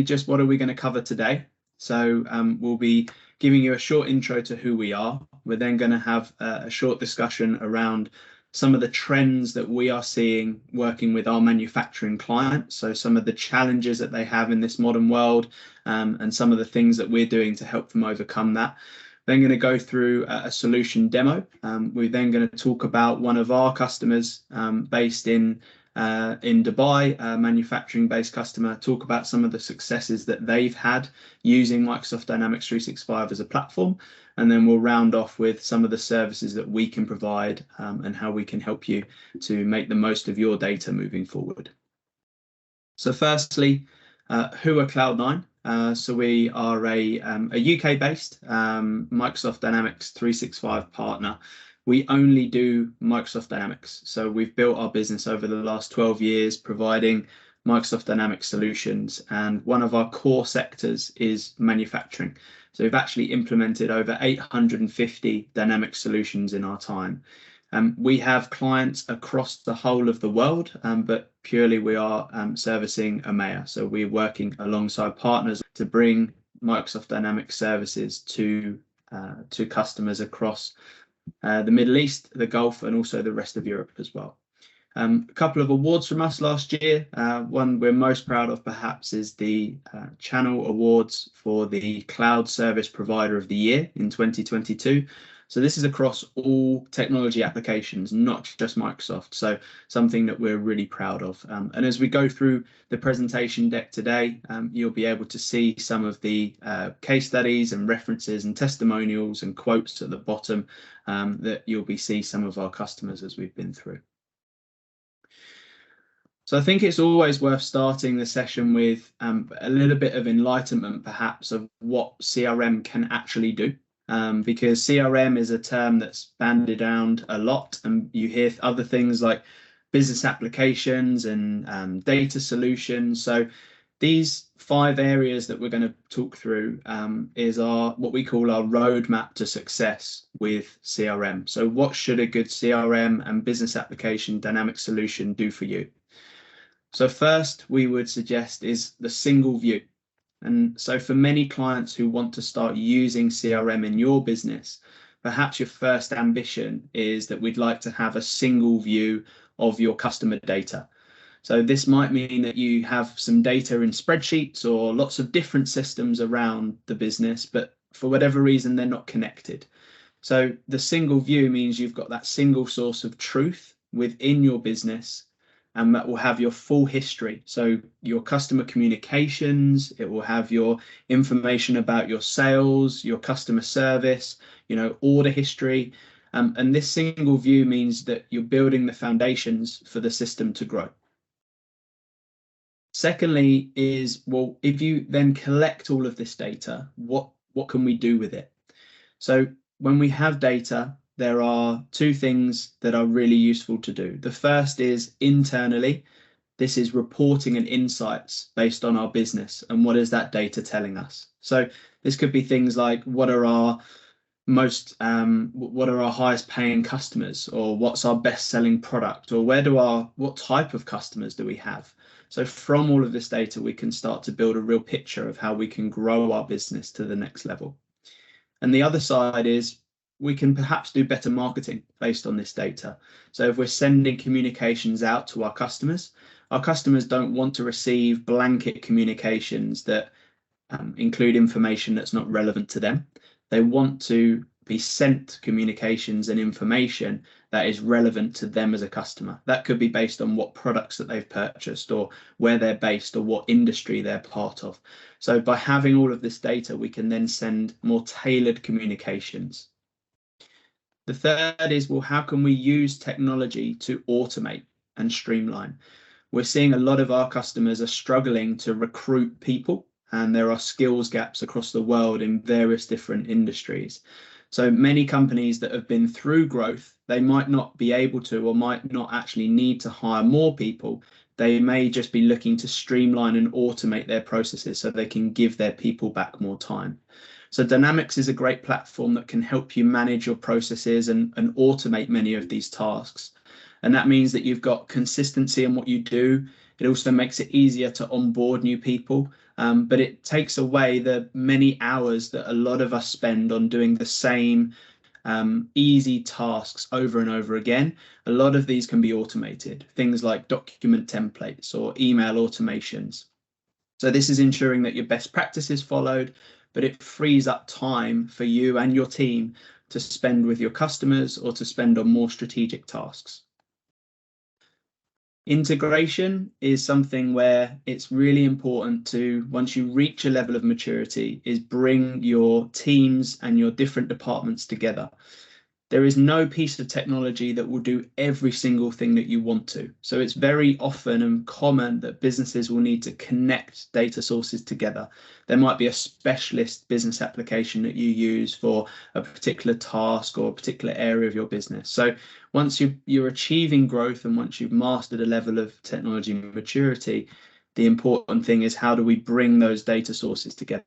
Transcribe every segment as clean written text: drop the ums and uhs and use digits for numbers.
just what are we going to cover today. So we'll be giving you a short intro to who we are. We're then going to have a short discussion around some of the trends that we are seeing working with our manufacturing clients. So some of the challenges that they have in this modern world and some of the things that we're doing to help them overcome that. Then going to go through a solution demo. We're then going to talk about one of our customers based in Dubai, a manufacturing-based customer, talk about some of the successes that they've had using Microsoft Dynamics 365 as a platform. And then we'll round off with some of the services that we can provide and how we can help you to make the most of your data moving forward. So firstly, who are Cloud9? So we are a UK-based Microsoft Dynamics 365 partner. We only do Microsoft Dynamics. So we've built our business over the last 12 years providing Microsoft Dynamics solutions. And one of our core sectors is manufacturing. So we've actually implemented over 850 Dynamics solutions in our time. We have clients across the whole of the world, but purely we are servicing EMEA. So we're working alongside partners to bring Microsoft Dynamics services to customers across the Middle East, the Gulf, and also the rest of Europe as well. A couple of awards from us last year. One we're most proud of perhaps is the Channel Awards for the Cloud Service Provider of the Year in 2022. So this is across all technology applications, not just Microsoft. So something that we're really proud of. And as we go through the presentation deck today, you'll be able to see some of the case studies and references and testimonials and quotes at the bottom that you'll be see some of our customers as we've been through. So I think it's always worth starting the session with a little bit of enlightenment, perhaps, of what CRM can actually do. Because CRM is a term that's bandied around a lot, and you hear other things like business applications and data solutions. So these 5 areas that we're going to talk through is what we call our roadmap to success with CRM. So what should a good CRM and business application dynamic solution do for you? So first, we would suggest is the single view. And so for many clients who want to start using CRM in your business, perhaps your first ambition is that we'd like to have a single view of your customer data. So this might mean that you have some data in spreadsheets or lots of different systems around the business, but for whatever reason, they're not connected. So the single view means you've got that single source of truth within your business, and that will have your full history. So your customer communications, it will have your information about your sales, your customer service, order history. And this single view means that you're building the foundations for the system to grow. Secondly is, well, if you then collect all of this data, what can we do with it? So when we have data, there are 2 things that are really useful to do. The first is internally. This is reporting and insights based on our business and what is that data telling us. So this could be things like what are our highest paying customers, or what's our best selling product, or what type of customers do we have? So from all of this data, we can start to build a real picture of how we can grow our business to the next level. And the other side is we can perhaps do better marketing based on this data. So if we're sending communications out to our customers don't want to receive blanket communications that include information that's not relevant to them. They want to be sent communications and information that is relevant to them as a customer. That could be based on what products that they've purchased, or where they're based, or what industry they're part of. So by having all of this data, we can then send more tailored communications. The third is, well, how can we use technology to automate and streamline? We're seeing a lot of our customers are struggling to recruit people, and there are skills gaps across the world in various different industries. So many companies that have been through growth, they might not be able to, or might not actually need to hire more people. They may just be looking to streamline and automate their processes so they can give their people back more time. So Dynamics is a great platform that can help you manage your processes and automate many of these tasks. And that means that you've got consistency in what you do. It also makes it easier to onboard new people, but it takes away the many hours that a lot of us spend on doing the same easy tasks over and over again. A lot of these can be automated, things like document templates or email automations. So this is ensuring that your best practice is followed, but it frees up time for you and your team to spend with your customers or to spend on more strategic tasks. Integration is something where it's really important to, once you reach a level of maturity, is bring your teams and your different departments together. There is no piece of technology that will do every single thing that you want to. So it's very often and common that businesses will need to connect data sources together. There might be a specialist business application that you use for a particular task or a particular area of your business. So once you're achieving growth and once you've mastered a level of technology maturity, the important thing is, how do we bring those data sources together?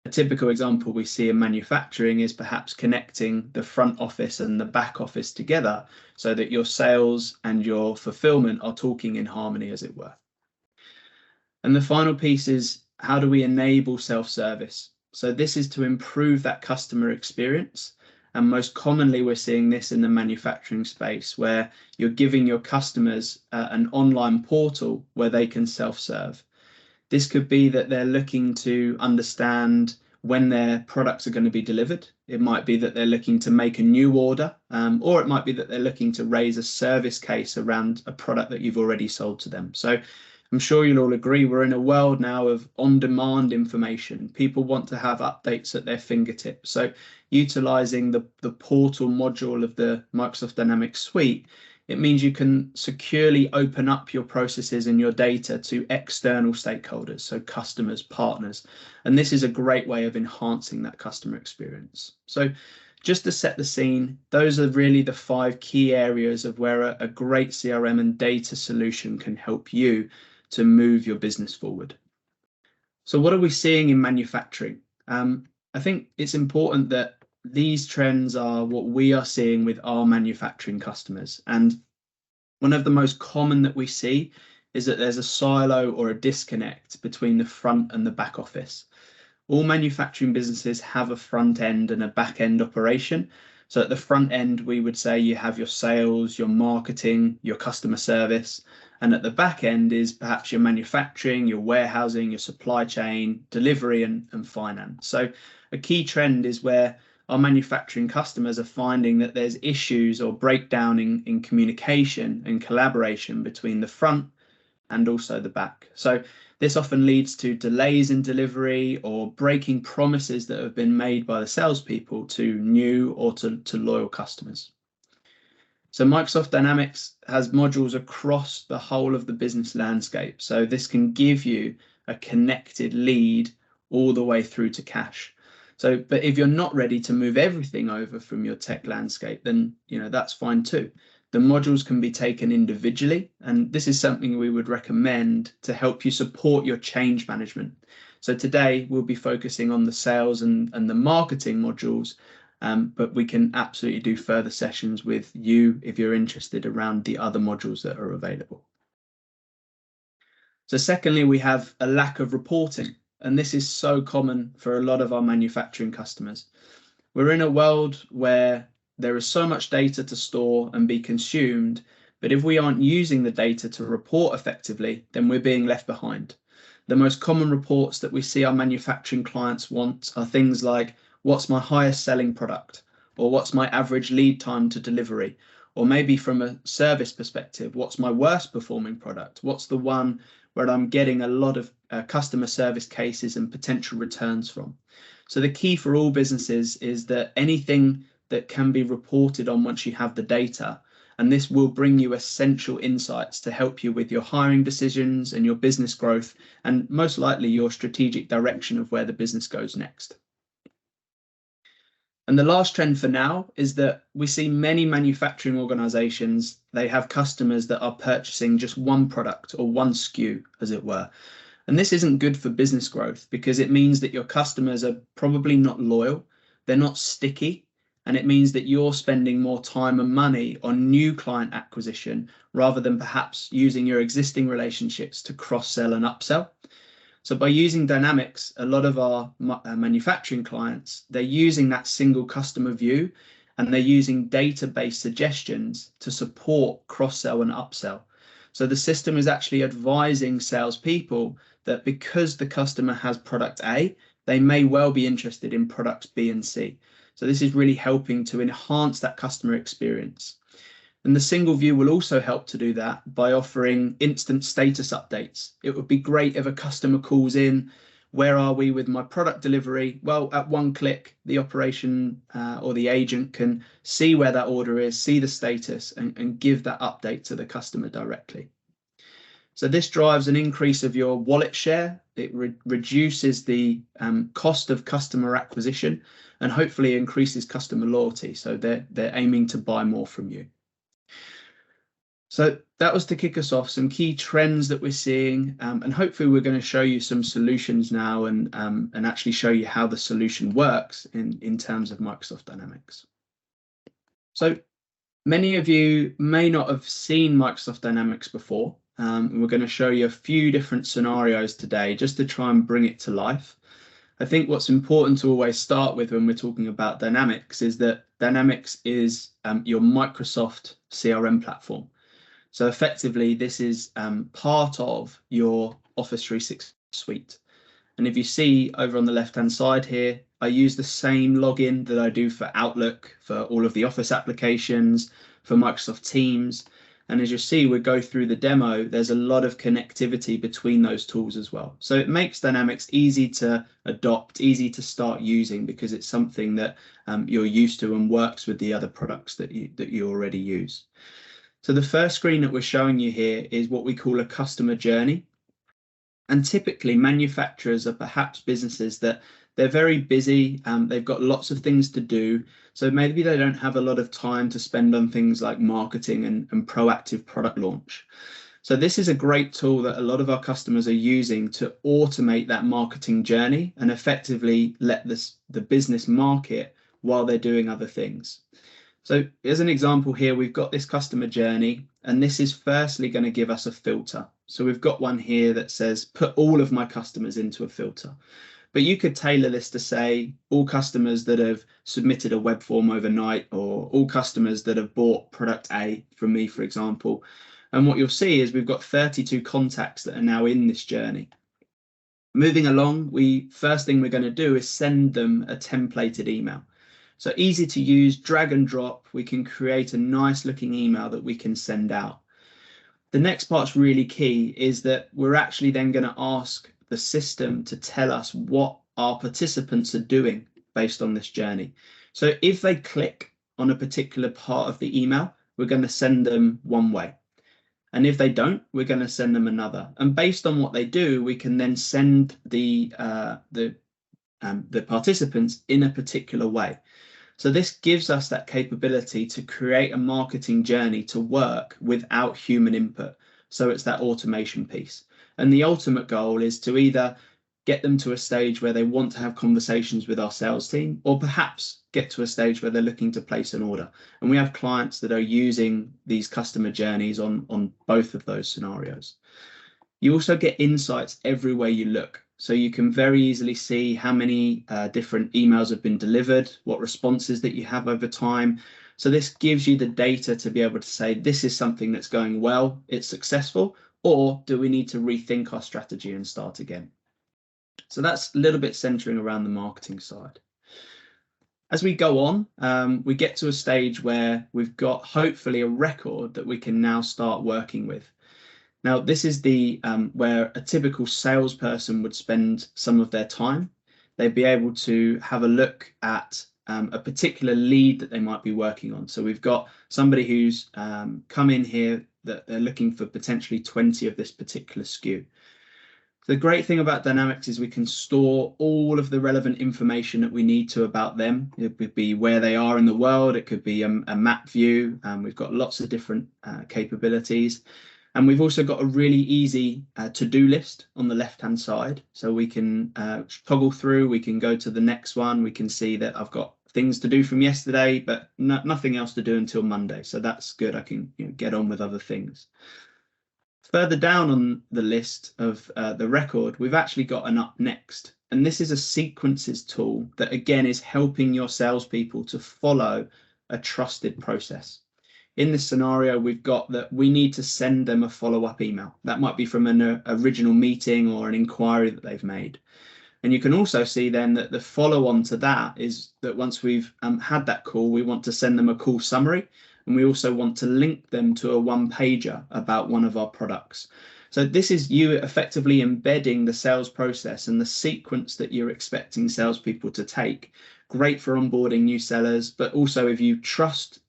A typical example we see in manufacturing is perhaps connecting the front office and the back office together so that your sales and your fulfillment are talking in harmony, as it were. And the final piece is, how do we enable self-service? So this is to improve that customer experience. And most commonly, we're seeing this in the manufacturing space, where you're giving your customers an online portal where they can self-serve. This could be that they're looking to understand when their products are going to be delivered. It might be that they're looking to make a new order, or it might be that they're looking to raise a service case around a product that you've already sold to them. So I'm sure you'll all agree we're in a world now of on-demand information. People want to have updates at their fingertips. So utilizing the portal module of the Microsoft Dynamics suite, it means you can securely open up your processes and your data to external stakeholders, so customers, partners. And this is a great way of enhancing that customer experience. So just to set the scene, those are really the 5 key areas of where a great CRM and data solution can help you to move your business forward. So what are we seeing in manufacturing? I think it's important that these trends are what we are seeing with our manufacturing customers. And one of the most common that we see is that there's a silo or a disconnect between the front and the back office. All manufacturing businesses have a front end and a back end operation. So at the front end, we would say you have your sales, your marketing, your customer service. And at the back end is perhaps your manufacturing, your warehousing, your supply chain, delivery, and finance. So a key trend is where our manufacturing customers are finding that there's issues or breakdown in communication and collaboration between the front and also the back. So this often leads to delays in delivery or breaking promises that have been made by the salespeople to new or to loyal customers. So Microsoft Dynamics has modules across the whole of the business landscape. So this can give you a connected lead all the way through to cash. So, but if you're not ready to move everything over from your tech landscape, then that's fine too. The modules can be taken individually, and this is something we would recommend to help you support your change management. So today we'll be focusing on the sales and the marketing modules, but we can absolutely do further sessions with you if you're interested around the other modules that are available. So secondly, we have a lack of reporting. And this is so common for a lot of our manufacturing customers. We're in a world where there is so much data to store and be consumed, but if we aren't using the data to report effectively, then we're being left behind. The most common reports that we see our manufacturing clients want are things like, what's my highest selling product? Or what's my average lead time to delivery? Or maybe from a service perspective, what's my worst performing product? What's the one where I'm getting a lot of customer service cases and potential returns from? So the key for all businesses is that anything that can be reported on once you have the data, and this will bring you essential insights to help you with your hiring decisions and your business growth, and most likely your strategic direction of where the business goes next. And the last trend for now is that we see many manufacturing organizations, they have customers that are purchasing just one product or one SKU, as it were. And this isn't good for business growth because it means that your customers are probably not loyal, they're not sticky, And it means that you're spending more time and money on new client acquisition rather than perhaps using your existing relationships to cross-sell and upsell. So by using Dynamics, a lot of our manufacturing clients, they're using that single customer view, and they're using database suggestions to support cross-sell and upsell. So the system is actually advising salespeople that because the customer has product A, they may well be interested in products B and C. So this is really helping to enhance that customer experience. And the single view will also help to do that by offering instant status updates. It would be great if a customer calls in, where are we with my product delivery? Well, at one click, the operation or the agent can see where that order is, see the status, and give that update to the customer directly. So this drives an increase of your wallet share. It reduces the cost of customer acquisition and hopefully increases customer loyalty. So they're aiming to buy more from you. So that was to kick us off, some key trends that we're seeing, and hopefully we're going to show you some solutions now and actually show you how the solution works in terms of Microsoft Dynamics. So many of you may not have seen Microsoft Dynamics before. We're going to show you a few different scenarios today just to try and bring it to life. I think what's important to always start with when we're talking about Dynamics is that Dynamics is your Microsoft CRM platform. So effectively, this is part of your Office 365 suite. And if you see over on the left-hand side here, I use the same login that I do for Outlook, for all of the Office applications, for Microsoft Teams. And as you see, we go through the demo, there's a lot of connectivity between those tools as well. So it makes Dynamics easy to adopt, easy to start using, because it's something that you're used to and works with the other products that you already use. So the first screen that we're showing you here is what we call a customer journey. And typically manufacturers are perhaps businesses that they're very busy, they've got lots of things to do. So maybe they don't have a lot of time to spend on things like marketing and proactive product launch. So this is a great tool that a lot of our customers are using to automate that marketing journey and effectively let the business market while they're doing other things. So as an example here, we've got this customer journey, and this is firstly going to give us a filter. So we've got one here that says, put all of my customers into a filter. But you could tailor this to say all customers that have submitted a web form overnight, or all customers that have bought product A from me, for example. And what you'll see is we've got 32 contacts that are now in this journey. Moving along, first thing we're going to do is send them a templated email. So easy to use, drag and drop, we can create a nice looking email that we can send out. The next part's really key, is that we're actually then going to ask the system to tell us what our participants are doing based on this journey. So if they click on a particular part of the email, we're going to send them one way. And if they don't, we're going to send them another. And based on what they do, we can then send the participants in a particular way. So this gives us that capability to create a marketing journey to work without human input. So it's that automation piece. And the ultimate goal is to either get them to a stage where they want to have conversations with our sales team, or perhaps get to a stage where they're looking to place an order. And we have clients that are using these customer journeys on both of those scenarios. You also get insights everywhere you look. So you can very easily see how many different emails have been delivered, what responses that you have over time. So this gives you the data to be able to say, this is something that's going well, it's successful, or do we need to rethink our strategy and start again? So that's a little bit centering around the marketing side. As we go on, we get to a stage where we've got hopefully a record that we can now start working with. Now, this is where a typical salesperson would spend some of their time. They'd be able to have a look at a particular lead that they might be working on. So we've got somebody who's come in here that they're looking for potentially 20 of this particular SKU. The great thing about Dynamics is we can store all of the relevant information that we need to about them. It could be where they are in the world. It could be a map view. We've got lots of different capabilities. And we've also got a really easy to-do list on the left-hand side. So we can toggle through, we can go to the next one. We can see that I've got things to do from yesterday, but nothing else to do until Monday. So that's good. I can get on with other things. Further down on the list of the record, we've actually got an up next. And this is a sequences tool that, again, is helping your salespeople to follow a trusted process. In this scenario, we've got that we need to send them a follow-up email. That might be from an original meeting or an inquiry that they've made. And you can also see then that the follow-on to that is that once we've had that call, we want to send them a call summary. And we also want to link them to a one-pager about one of our products. So this is you effectively embedding the sales process and the sequence that you're expecting salespeople to take. Great for onboarding new sellers, but also if you trust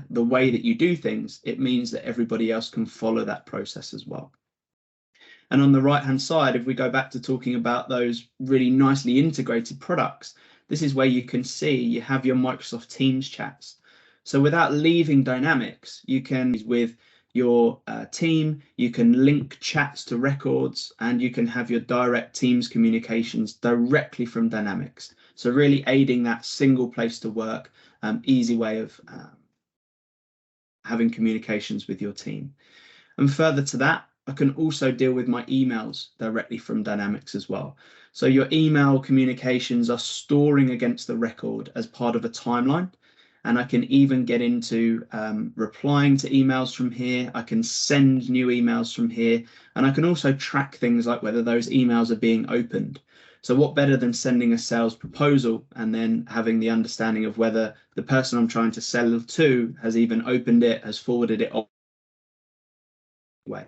the way that you do things, it means that everybody else can follow that process as well. And on the right-hand side, if we go back to talking about those really nicely integrated products, this is where you can see you have your Microsoft Teams chats. So without leaving Dynamics, you can, with your team, you can link chats to records, and you can have your direct Teams communications directly from Dynamics. So really aiding that single place to work, easy way of having communications with your team. And further to that, I can also deal with my emails directly from Dynamics as well. So your email communications are storing against the record as part of a timeline. And I can even get into replying to emails from here. I can send new emails from here. And I can also track things like whether those emails are being opened. So what better than sending a sales proposal and then having the understanding of whether the person I'm trying to sell to has even opened it, has forwarded it away.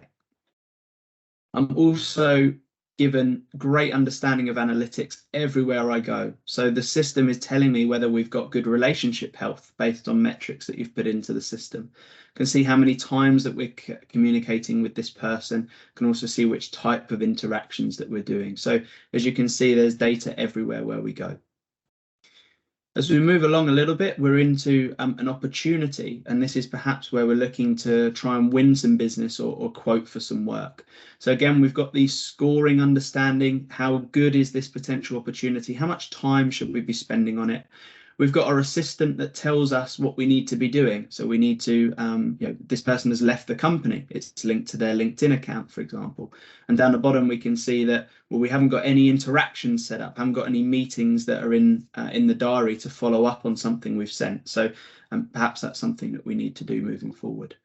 I'm also given great understanding of analytics everywhere I go. So the system is telling me whether we've got good relationship health based on metrics that you've put into the system. Can see how many times that we're communicating with this person. Can also see which type of interactions that we're doing. So as you can see, there's data everywhere where we go. As we move along a little bit, we're into an opportunity, and this is perhaps where we're looking to try and win some business or quote for some work. So again, we've got the scoring understanding. How good is this potential opportunity? How much time should we be spending on it? We've got our assistant that tells us what we need to be doing. So we need to, this person has left the company. It's linked to their LinkedIn account, for example. And down the bottom, we can see that, well, we haven't got any interactions set up, haven't got any meetings that are in the diary to follow up on something we've sent. So perhaps that's something that we need to do moving forward.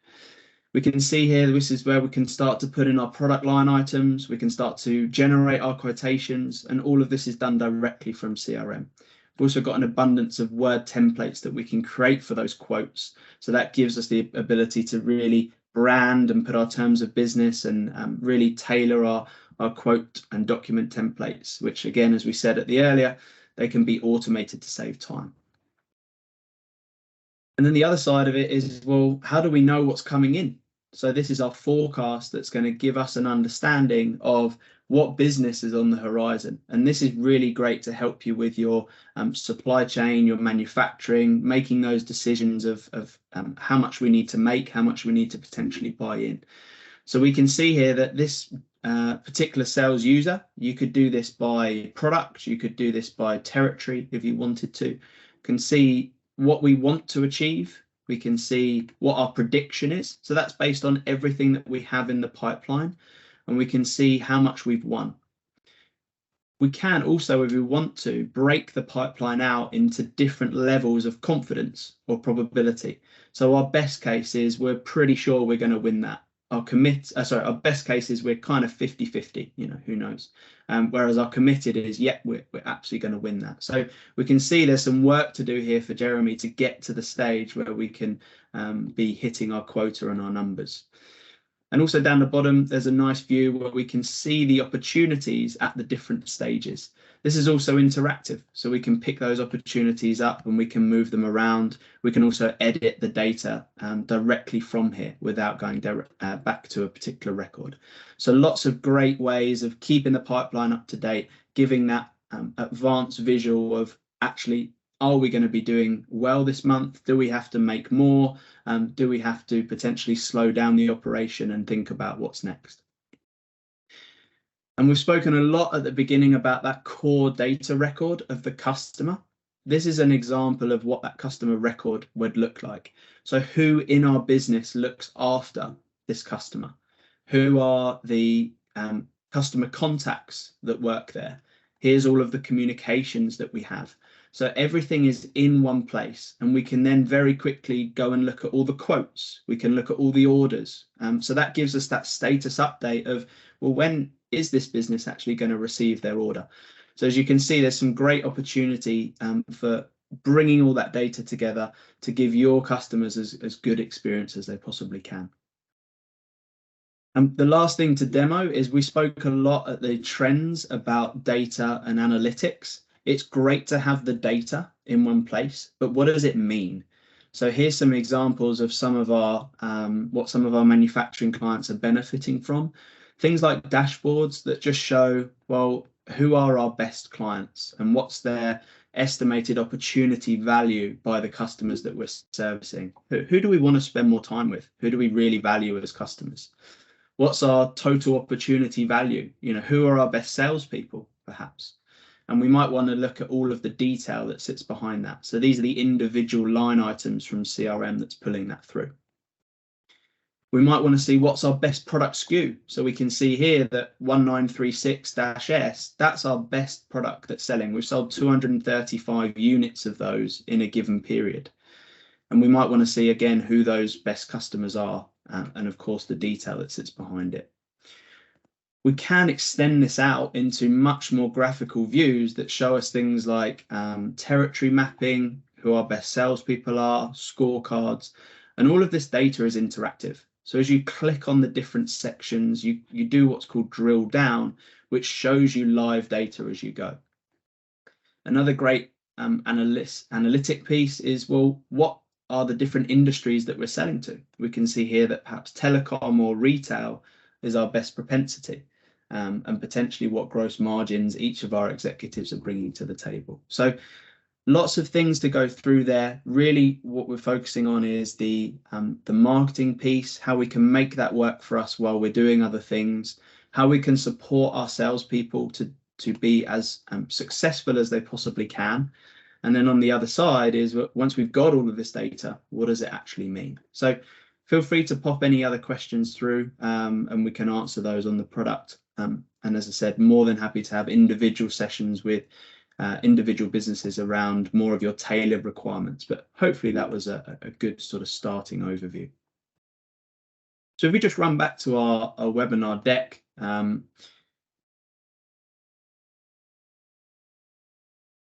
We can see here, this is where we can start to put in our product line items. We can start to generate our quotations, and all of this is done directly from CRM. We've also got an abundance of Word templates that we can create for those quotes. So that gives us the ability to really brand and put our terms of business and really tailor our quote and document templates, which again, as we said at the earlier, they can be automated to save time. And then the other side of it is, well, how do we know what's coming in? So this is our forecast that's going to give us an understanding of what business is on the horizon. And this is really great to help you with your supply chain, your manufacturing, making those decisions of how much we need to make, how much we need to potentially buy in. So we can see here that this particular sales user, you could do this by product, you could do this by territory if you wanted to. You can see what we want to achieve. We can see what our prediction is. So that's based on everything that we have in the pipeline, and we can see how much we've won. We can also, if we want to, break the pipeline out into different levels of confidence or probability. So our best case is we're pretty sure we're going to win that. Our best case is we're kind of 50-50, who knows. Whereas our committed is, we're absolutely going to win that. So we can see there's some work to do here for Jeremy to get to the stage where we can be hitting our quota and our numbers. And also down the bottom, there's a nice view where we can see the opportunities at the different stages. This is also interactive, so we can pick those opportunities up and we can move them around. We can also edit the data directly from here without going back to a particular record. So lots of great ways of keeping the pipeline up to date, giving that advanced visual of actually, are we going to be doing well this month? Do we have to make more? Do we have to potentially slow down the operation and think about what's next? And we've spoken a lot at the beginning about that core data record of the customer. this is an example of what that customer record would look like. So who in our business looks after this customer? Who are the customer contacts that work there? Here's all of the communications that we have. So everything is in one place, and we can then very quickly go and look at all the quotes. We can look at all the orders. So that gives us that status update of, well, when is this business actually going to receive their order? So as you can see, there's some great opportunity for bringing all that data together to give your customers as good experience as they possibly can. The last thing to demo is we spoke a lot at the trends about data and analytics. It's great to have the data in one place, but what does it mean? So here's some examples of some of our what some of our manufacturing clients are benefiting from. Things like dashboards that just show, well, who are our best clients and what's their estimated opportunity value by the customers that we're servicing. Who do we want to spend more time with? Who do we really value as customers? What's our total opportunity value? You know, who are our best salespeople, perhaps? And we might want to look at all of the detail that sits behind that. So these are the individual line items from CRM that's pulling that through. We might want to see what's our best product SKU. So we can see here that 1936-S, that's our best product that's selling. We've sold 235 units of those in a given period. And we might want to see again who those best customers are, and of course the detail that sits behind it. We can extend this out into much more graphical views that show us things like territory mapping, who our best salespeople are, scorecards, and all of this data is interactive. So as you click on the different sections, you do what's called drill down, which shows you live data as you go. Another great analytic piece is, well, what are the different industries that we're selling to? We can see here that perhaps telecom or retail is our best propensity, and potentially what gross margins each of our executives are bringing to the table. So lots of things to go through there. Really what we're focusing on is the marketing piece, how we can make that work for us while we're doing other things, how we can support our salespeople to be as successful as they possibly can. And then on the other side is, once we've got all of this data, what does it actually mean? So feel free to pop any other questions through, and we can answer those on the product. And as I said, more than happy to have individual sessions with individual businesses around more of your tailored requirements. But hopefully that was a good sort of starting overview. So if we just run back to our webinar deck,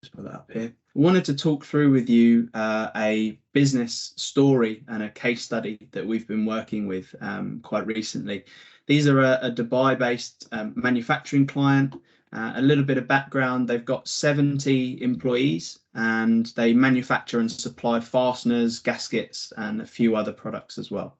just put that up here. I wanted to talk through with you a business story and a case study that we've been working with quite recently. These are a Dubai-based manufacturing client. A little bit of background, they've got 70 employees and they manufacture and supply fasteners, gaskets, and a few other products as well.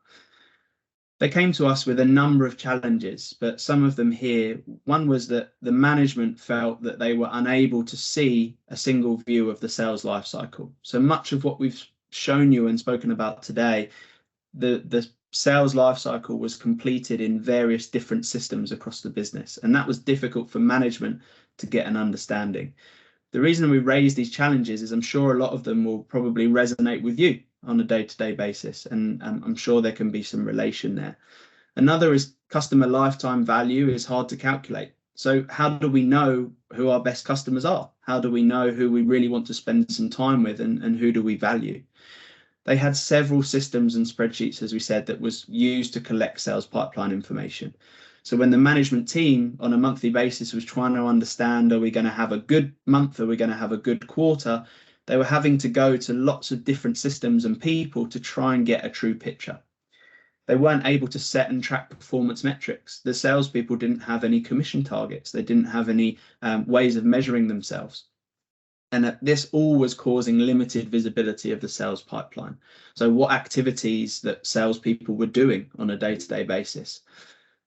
They came to us with a number of challenges, but some of them here. One was that the management felt that they were unable to see a single view of the sales life cycle. So much of what we've shown you and spoken about today, the sales life cycle was completed in various different systems across the business, and that was difficult for management to get an understanding. The reason we raise these challenges is I'm sure a lot of them will probably resonate with you on a day-to-day basis, and I'm sure there can be some relation there. Another is customer lifetime value is hard to calculate. So how do we know who our best customers are? How do we know who we really want to spend some time with, and who do we value? They had several systems and spreadsheets, as we said, that was used to collect sales pipeline information. So when the management team on a monthly basis was trying to understand, are we going to have a good month? Are we going to have a good quarter? They were having to go to lots of different systems and people to try and get a true picture. They weren't able to set and track performance metrics. The salespeople didn't have any commission targets. They didn't have any ways of measuring themselves. And this all was causing limited visibility of the sales pipeline. So what activities that salespeople were doing on a day-to-day basis.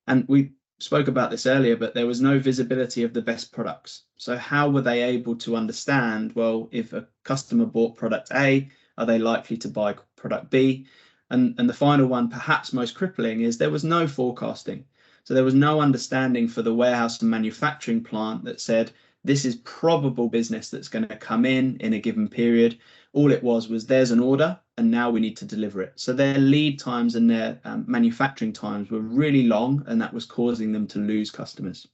And we spoke about this earlier, but there was no visibility of the best products. So how were they able to understand, well, if a customer bought product A, are they likely to buy product B? And the final one, perhaps most crippling, is there was no forecasting. So there was no understanding for the warehouse and manufacturing plant that said, This is probable business that's going to come in a given period. All it was there's an order and now we need to deliver it. So their lead times and their manufacturing times were really long, and that was causing them to lose customers.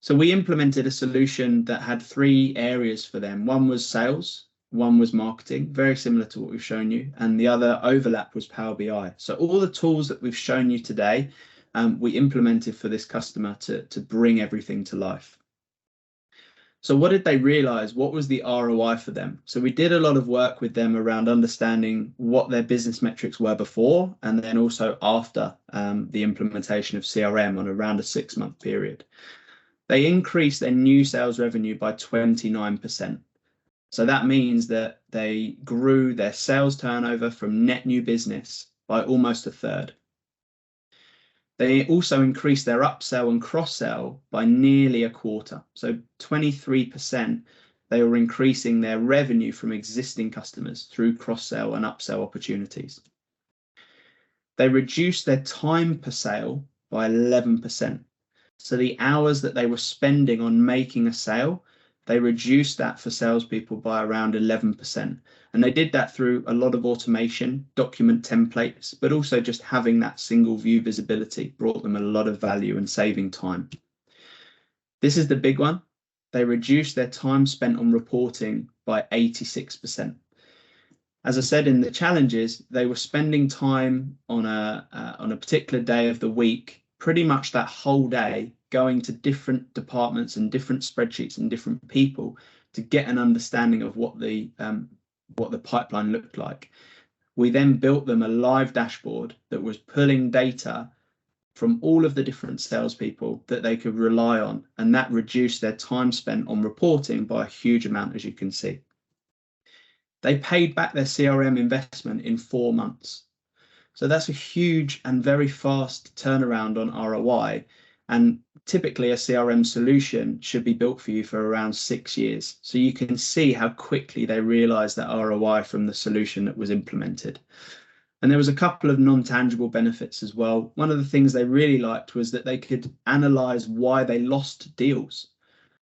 So we implemented a solution that had 3 areas for them. One was sales, one was marketing, very similar to what we've shown you, and the other overlap was Power BI. So all the tools that we've shown you today, we implemented for this customer to bring everything to life. So what did they realize? What was the ROI for them? So we did a lot of work with them around understanding what their business metrics were before, and then also after the implementation of CRM on around a 6-month period. They increased their new sales revenue by 29%. So that means that they grew their sales turnover from net new business by almost a third. They also increased their upsell and cross-sell by nearly a quarter. So 23%, they were increasing their revenue from existing customers through cross-sell and upsell opportunities. They reduced their time per sale by 11%. So the hours that they were spending on making a sale, they reduced that for salespeople by around 11%. And they did that through a lot of automation, document templates, but also just having that single view visibility brought them a lot of value and saving time. This is the big one. They reduced their time spent on reporting by 86%. As I said in the challenges, they were spending time on a particular day of the week, pretty much that whole day, going to different departments and different spreadsheets and different people to get an understanding of what the pipeline looked like. We then built them a live dashboard that was pulling data from all of the different salespeople that they could rely on, and that reduced their time spent on reporting by a huge amount, as you can see. They paid back their CRM investment in 4 months. So that's a huge and very fast turnaround on ROI. And typically a CRM solution should be built for you for around 6 years. So you can see how quickly they realized that ROI from the solution that was implemented. And there was a couple of non-tangible benefits as well. One of the things they really liked was that they could analyze why they lost deals.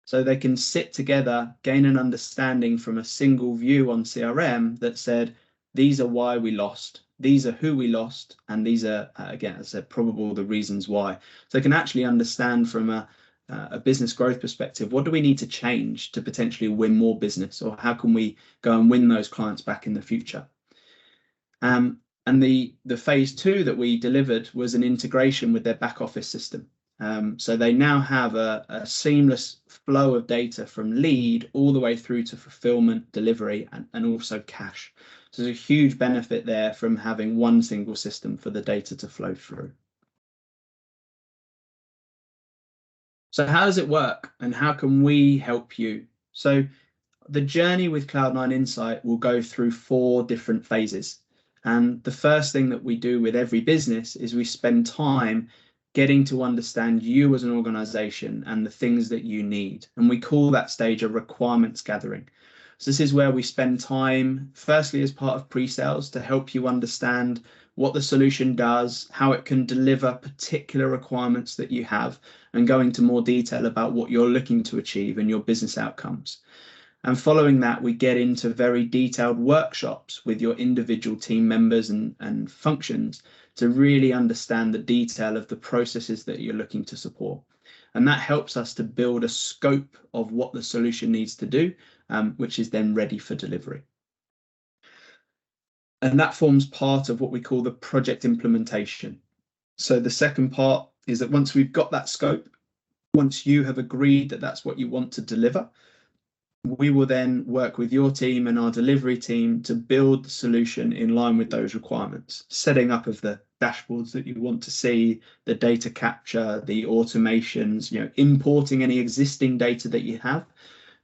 So they can sit together, gain an understanding from a single view on CRM that said, these are why we lost, these are who we lost, and these are, again, as I said, probable the reasons why. So they can actually understand from a business growth perspective, what do we need to change to potentially win more business, or how can we go and win those clients back in the future? And the phase 2 that we delivered was an integration with their back office system. So they now have a seamless flow of data from lead all the way through to fulfillment, delivery, and also cash. So there's a huge benefit there from having one single system for the data to flow through. So how does it work, and how can we help you? So the journey with Cloud9 Insight will go through 4 different phases. And the first thing that we do with every business is we spend time getting to understand you as an organization and the things that you need. And we call that stage a requirements gathering. So this is where we spend time, firstly, as part of pre-sales to help you understand what the solution does, how it can deliver particular requirements that you have, and go into more detail about what you're looking to achieve and your business outcomes. And following that, we get into very detailed workshops with your individual team members and functions to really understand the detail of the processes that you're looking to support. And that helps us to build a scope of what the solution needs to do, which is then ready for delivery. And that forms part of what we call the project implementation. So the second part is that once we've got that scope, once you have agreed that that's what you want to deliver, we will then work with your team and our delivery team to build the solution in line with those requirements, setting up of the dashboards that you want to see, the data capture, the automations, importing any existing data that you have,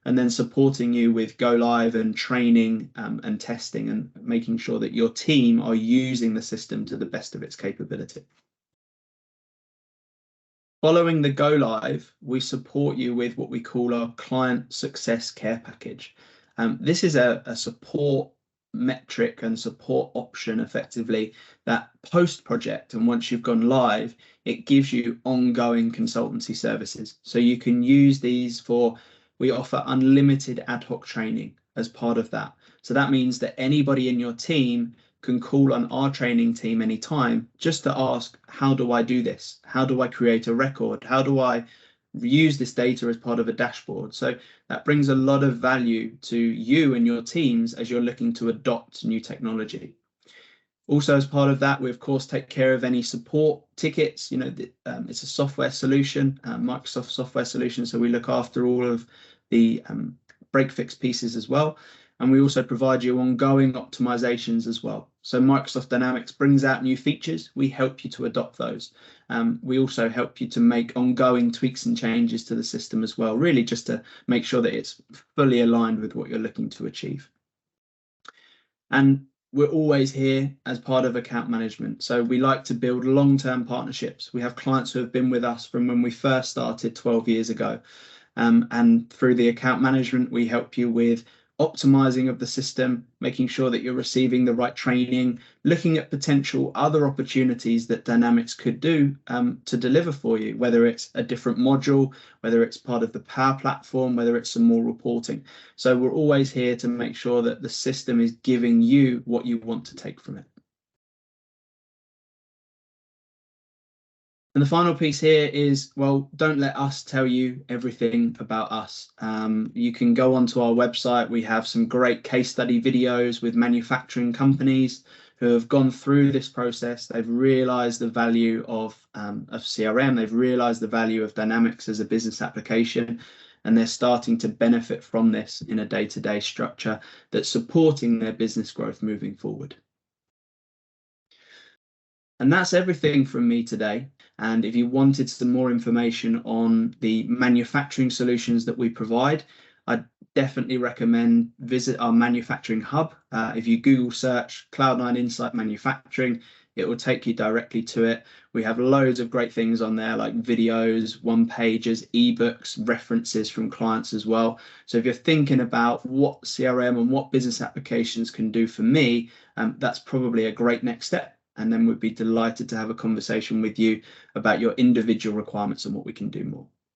and then supporting you with go live and training and testing, and making sure that your team are using the system to the best of its capability. Following the go live, we support you with what we call our client success care package. This is a support metric and support option effectively that post project, and once you've gone live, it gives you ongoing consultancy services. So you can use these we offer unlimited ad hoc training as part of that. So that means that anybody in your team can call on our training team anytime just to ask, how do I do this? How do I create a record? How do I use this data as part of a dashboard? So that brings a lot of value to you and your teams as you're looking to adopt new technology. Also, as part of that, we of course take care of any support tickets. It's a software solution, Microsoft software solution, so we look after all of the break fix pieces as well. And we also provide you ongoing optimizations as well. So Microsoft Dynamics brings out new features. We help you to adopt those. We also help you to make ongoing tweaks and changes to the system as well, really just to make sure that it's fully aligned with what you're looking to achieve. And we're always here as part of account management. So we like to build long-term partnerships. We have clients who have been with us from when we first started 12 years ago. And through the account management, we help you with optimizing of the system, making sure that you're receiving the right training, looking at potential other opportunities that Dynamics could do to deliver for you, whether it's a different module, whether it's part of the Power Platform, whether it's some more reporting. So we're always here to make sure that the system is giving you what you want to take from it. And the final piece here is, well, don't let us tell you everything about us. You can go onto our website. We have some great case study videos with manufacturing companies who have gone through this process. They've realized the value of CRM. They've realized the value of Dynamics as a business application, and they're starting to benefit from this in a day-to-day structure that's supporting their business growth moving forward. And that's everything from me today. And if you wanted some more information on the manufacturing solutions that we provide, I'd definitely recommend visit our manufacturing hub. If you Google search Cloud9 Insight Manufacturing, it will take you directly to it. We have loads of great things on there, like videos, one-pagers, ebooks, references from clients as well. So if you're thinking about what CRM and what business applications can do for me, that's probably a great next step. And then we'd be delighted to have a conversation with you about your individual requirements and what we can do more.